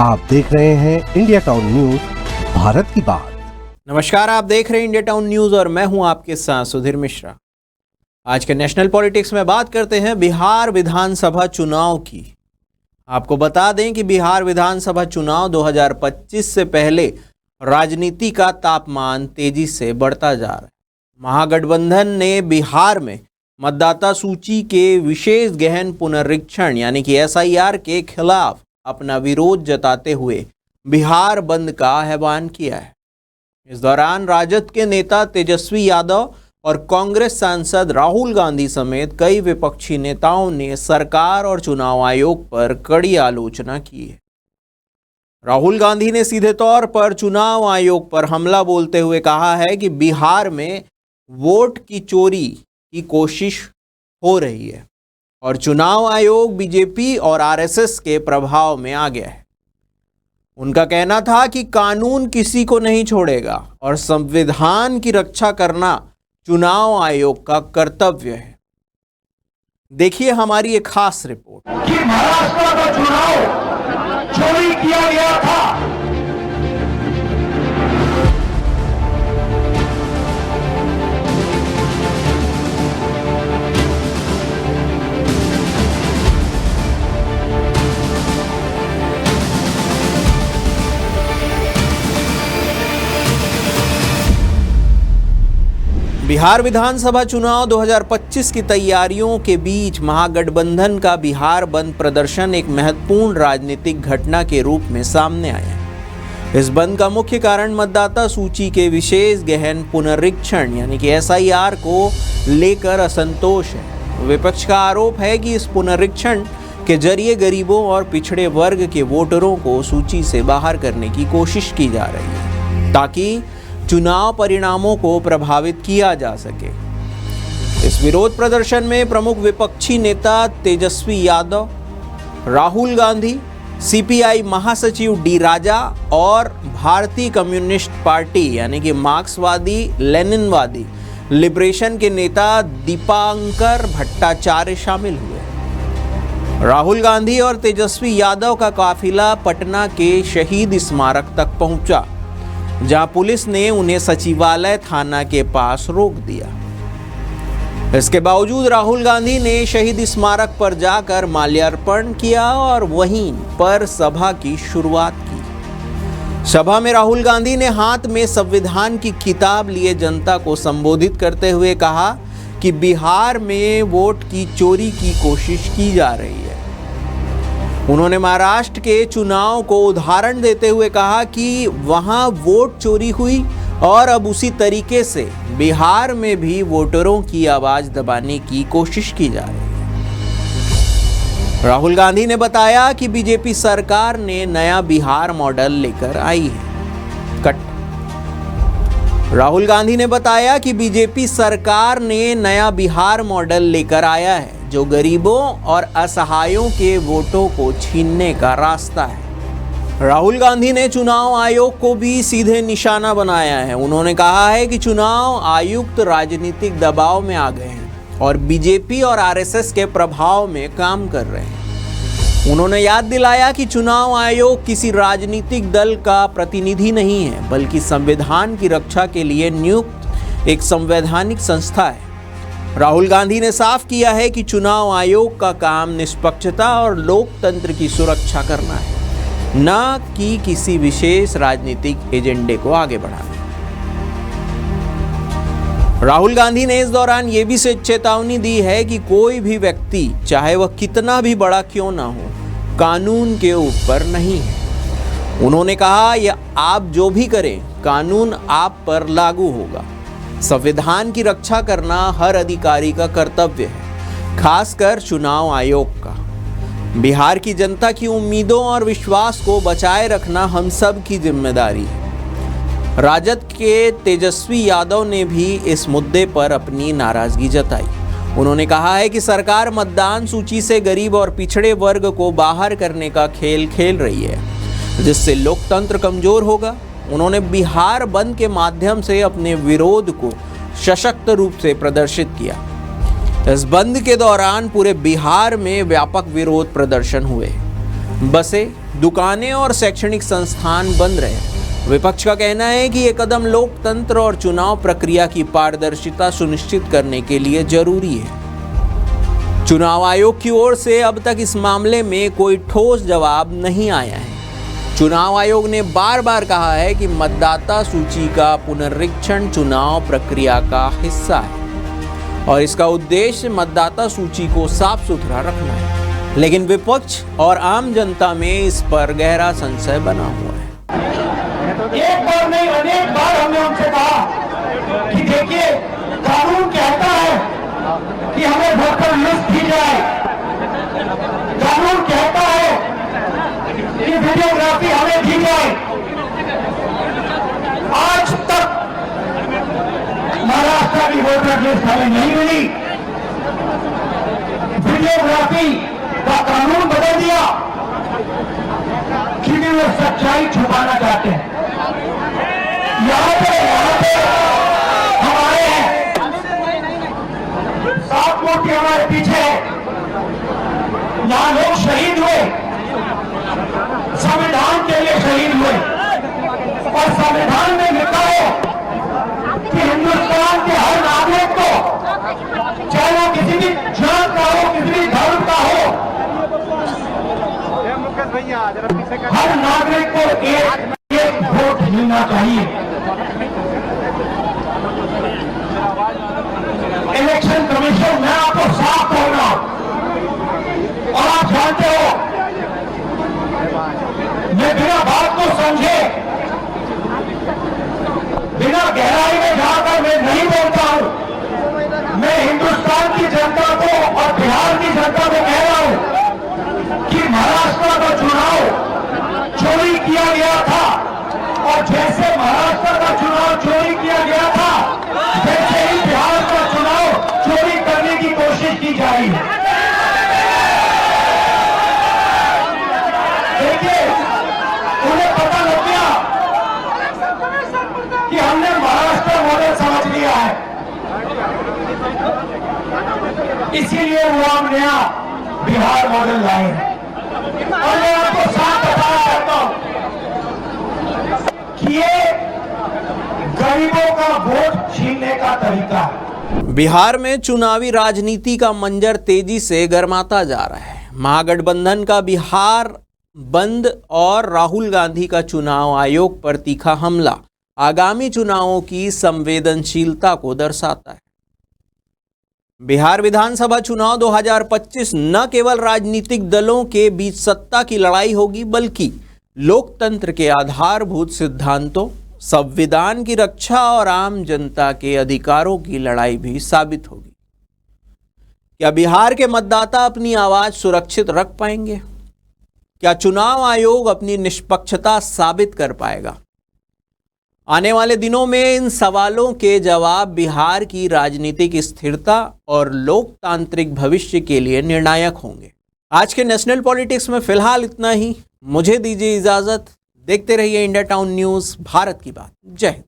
आप देख रहे हैं इंडिया टाउन न्यूज, भारत की बात। नमस्कार, आप देख रहे हैं इंडिया टाउन न्यूज और मैं हूं आपके साथ सुधीर मिश्रा। आज के नेशनल पॉलिटिक्स में बात करते हैं बिहार विधानसभा चुनाव की। आपको बता दें कि बिहार विधानसभा चुनाव 2025 से पहले राजनीति का तापमान तेजी से बढ़ता जा रहा है। महागठबंधन ने बिहार में मतदाता सूची के विशेष गहन पुनरीक्षण यानी कि SIR के खिलाफ अपना विरोध जताते हुए बिहार बंद का आह्वान किया है। इस दौरान राजद के नेता तेजस्वी यादव और कांग्रेस सांसद राहुल गांधी समेत कई विपक्षी नेताओं ने सरकार और चुनाव आयोग पर कड़ी आलोचना की है। राहुल गांधी ने सीधे तौर पर चुनाव आयोग पर हमला बोलते हुए कहा है कि बिहार में वोट की चोरी की कोशिश हो रही है और चुनाव आयोग बीजेपी और RSS के प्रभाव में आ गया है। उनका कहना था कि कानून किसी को नहीं छोड़ेगा और संविधान की रक्षा करना चुनाव आयोग का कर्तव्य है। देखिए हमारी एक खास रिपोर्ट। कि महाराष्ट्र का चुनाव चोरी किया गया था। बिहार विधानसभा चुनाव 2025 की तैयारियों के बीच महागठबंधन का बिहार बंद प्रदर्शन एक महत्वपूर्ण राजनीतिक घटना के रूप में सामने आया है। इस बंद का मुख्य कारण मतदाता सूची के विशेष गहन पुनरीक्षण यानी कि SIR को लेकर असंतोष है। विपक्ष का आरोप है कि इस पुनरीक्षण के जरिए गरीबों और पिछड़े वर्ग के वोटरों को सूची से बाहर करने की कोशिश की जा रही है ताकि चुनाव परिणामों को प्रभावित किया जा सके। इस विरोध प्रदर्शन में प्रमुख विपक्षी नेता तेजस्वी यादव, राहुल गांधी, CPI महासचिव D राजा और भारतीय कम्युनिस्ट पार्टी यानी कि मार्क्सवादी लेनिनवादी लिबरेशन के नेता दीपांकर भट्टाचार्य शामिल हुए। राहुल गांधी और तेजस्वी यादव का काफिला पटना के शहीद स्मारक तक पहुंचा, जहां पुलिस ने उन्हें सचिवालय थाना के पास रोक दिया। इसके बावजूद राहुल गांधी ने शहीद स्मारक पर जाकर माल्यार्पण किया और वहीं पर सभा की शुरुआत की। सभा में राहुल गांधी ने हाथ में संविधान की किताब लिए जनता को संबोधित करते हुए कहा कि बिहार में वोट की चोरी की कोशिश की जा रही है। उन्होंने महाराष्ट्र के चुनाव को उदाहरण देते हुए कहा कि वहां वोट चोरी हुई और अब उसी तरीके से बिहार में भी वोटरों की आवाज दबाने की कोशिश की जा रही है। राहुल गांधी ने बताया कि बीजेपी सरकार ने नया बिहार मॉडल लेकर आई है। राहुल गांधी ने बताया कि बीजेपी सरकार ने नया बिहार मॉडल लेकर आया है जो गरीबों और असहायों के वोटों को छीनने का रास्ता है। राहुल गांधी ने चुनाव आयोग को भी सीधे निशाना बनाया है। उन्होंने कहा है कि चुनाव आयुक्त राजनीतिक दबाव में आ गए हैं और बीजेपी और RSS के प्रभाव में काम कर रहे हैं। उन्होंने याद दिलाया कि चुनाव आयोग किसी राजनीतिक दल का प्रतिनिधि नहीं है, बल्कि संविधान की रक्षा के लिए नियुक्त एक संवैधानिक संस्था है। राहुल गांधी ने साफ किया है कि चुनाव आयोग का काम निष्पक्षता और लोकतंत्र की सुरक्षा करना है, न कि किसी विशेष राजनीतिक एजेंडे को आगे बढ़ाना। राहुल गांधी ने इस दौरान ये भी चेतावनी दी है कि कोई भी व्यक्ति, चाहे वह कितना भी बड़ा क्यों ना हो, कानून के ऊपर नहीं है। उन्होंने कहा, यह आप जो भी करें, कानून आप पर लागू होगा। संविधान की रक्षा करना हर अधिकारी का कर्तव्य है, खासकर चुनाव आयोग का। बिहार की जनता की उम्मीदों और विश्वास को बचाए रखना हम सब की जिम्मेदारी है। राजद के तेजस्वी यादव ने भी इस मुद्दे पर अपनी नाराजगी जताई। उन्होंने कहा है कि सरकार मतदान सूची से गरीब और पिछड़े वर्ग को बाहर करने का खेल खेल रही है, जिससे लोकतंत्र कमजोर होगा। उन्होंने बिहार बंद के माध्यम से अपने विरोध को सशक्त रूप से प्रदर्शित किया। इस बंद के दौरान पूरे बिहार में व्यापक विरोध प्रदर्शन हुए। बसें, दुकानें और शैक्षणिक संस्थान बंद रहे। विपक्ष का कहना है कि ये कदम लोकतंत्र और चुनाव प्रक्रिया की पारदर्शिता सुनिश्चित करने के लिए जरूरी है। चुनाव आयोग की ओर से अब तक इस मामले में कोई ठोस जवाब नहीं आया है। चुनाव आयोग ने बार बार कहा है कि मतदाता सूची का पुनरीक्षण चुनाव प्रक्रिया का हिस्सा है और इसका उद्देश्य मतदाता सूची को साफ सुथरा रखना है। लेकिन विपक्ष और आम जनता में इस पर गहरा संशय बना हुआ है। एक बार नहीं अनेक बार हमने उनसे कहा कि देखिए, कानून कहता है कि हमें वोटर लिस्ट दी जाए, कानून कहता है कि वीडियोग्राफी हमें दी जाए। आज तक महाराष्ट्र की वोटर लिस्ट हमें नहीं मिली। वीडियोग्राफी का कानून बदल दिया क्योंकि वो सच्चाई छुपाना चाहते हैं। यहाँ पे हम आए हैं, 7 मूर्ति हमारे पीछे है। यहाँ लोग शहीद हुए, संविधान के लिए शहीद हुए और संविधान में लिखा है कि हिंदुस्तान के हर नागरिक को, चाहे वो किसी भी जात का हो, किसी भी धर्म का हो, हर नागरिक को एक वोट मिलना चाहिए। इलेक्शन कमीशन, मैं आपको साफ बोल रहा हूं और आप जानते हो, मैं बिना बात को समझे, बिना गहराई में जाकर मैं नहीं बोलता हूं। मैं हिंदुस्तान की जनता को और बिहार की जनता को कह रहा हूं कि महाराष्ट्र का चुनाव चोरी किया गया था और जैसे महाराष्ट्र का चुनाव चोरी किया गया था, वैसे ही बिहार का चुनाव चोरी करने की कोशिश की जा रही है। देखिए, उन्हें पता लग गया कि हमने महाराष्ट्र मॉडल समझ लिया है, इसीलिए वो हम नया बिहार मॉडल लाए हैं। और मैं आपको साफ बताना चाहता हूं कि ये गरीबों का वोट छीनने का तरीका है। बिहार में चुनावी राजनीति का मंजर तेजी से गर्माता जा रहा है। महागठबंधन का बिहार बंद और राहुल गांधी का चुनाव आयोग पर तीखा हमला आगामी चुनावों की संवेदनशीलता को दर्शाता है। बिहार विधानसभा चुनाव 2025 न केवल राजनीतिक दलों के बीच सत्ता की लड़ाई होगी, बल्कि लोकतंत्र के आधारभूत सिद्धांतों, संविधान की रक्षा और आम जनता के अधिकारों की लड़ाई भी साबित होगी। क्या बिहार के मतदाता अपनी आवाज सुरक्षित रख पाएंगे? क्या चुनाव आयोग अपनी निष्पक्षता साबित कर पाएगा? आने वाले दिनों में इन सवालों के जवाब बिहार की राजनीतिक स्थिरता और लोकतांत्रिक भविष्य के लिए निर्णायक होंगे। आज के नेशनल पॉलिटिक्स में फिलहाल इतना ही। मुझे दीजिए इजाजत। देखते रहिए इंडिया टाउन न्यूज़, भारत की बात। जय हिंद।